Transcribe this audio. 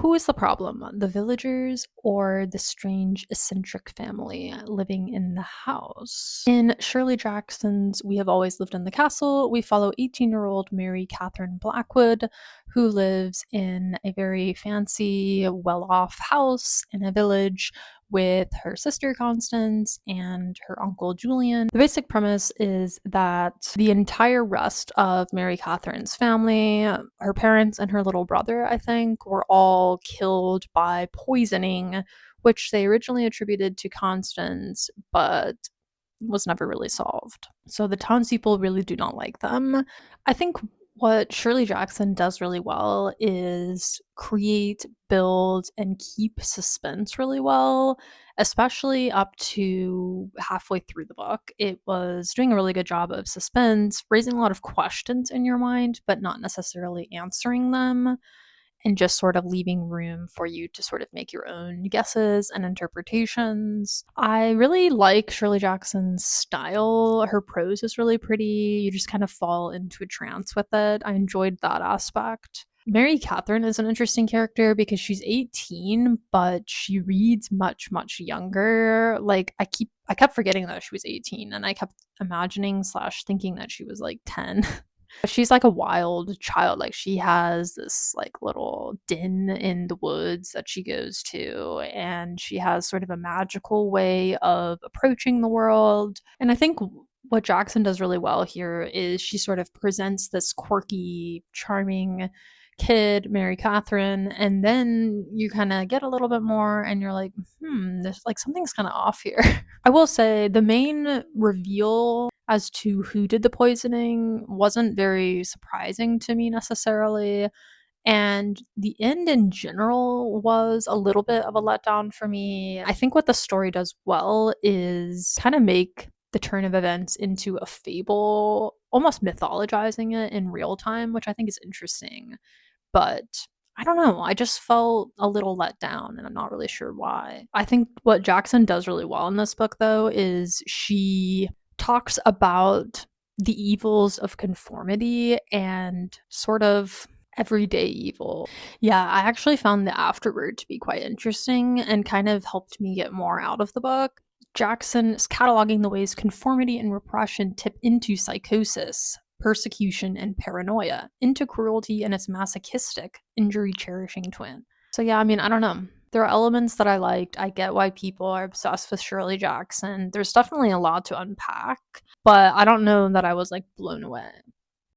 Who is the problem? The villagers or the strange eccentric family living in the house? In Shirley Jackson's We Have Always Lived in the Castle, we follow 18-year-old Mary Catherine Blackwood, who lives in a very fancy, well-off house in a village with her sister Constance and her uncle Julian. The basic premise is that the entire rest of Mary Catherine's family, her parents and her little brother, I think, were all killed by poisoning, which they originally attributed to Constance, but was never really solved. So the townspeople really do not like them. I think what Shirley Jackson does really well is create, build, and keep suspense really well, especially up to halfway through the book. It was doing a really good job of suspense, raising a lot of questions in your mind, but not necessarily answering them, and just sort of leaving room for you to sort of make your own guesses and interpretations. I really like Shirley Jackson's style. Her prose is really pretty. You just kind of fall into a trance with it. I enjoyed that aspect. Mary Catherine is an interesting character because she's 18, but she reads much, much younger. Like I kept forgetting that she was 18, and I kept imagining slash thinking that she was like 10. She's like a wild child. Like she has this like little den in the woods that she goes to, and she has sort of a magical way of approaching the world. And I think what Jackson does really well here is she sort of presents this quirky, charming kid, Mary Catherine, and then you kind of get a little bit more and you're like, there's like something's kind of off here. I will say the main reveal as to who did the poisoning wasn't very surprising to me necessarily. And the end in general was a little bit of a letdown for me. I think what the story does well is kind of make the turn of events into a fable, almost mythologizing it in real time, which I think is interesting. But I don't know, I just felt a little let down and I'm not really sure why. I think what Jackson does really well in this book, though, is she talks about the evils of conformity and sort of everyday evil. Yeah, I actually found the afterword to be quite interesting and kind of helped me get more out of the book. Jackson is cataloging the ways conformity and repression tip into psychosis, persecution, and paranoia, into cruelty and its masochistic, injury cherishing twin. So, yeah, I mean, I don't know. There are elements that I liked. I get why people are obsessed with Shirley Jackson. There's definitely a lot to unpack, but I don't know that I was like blown away.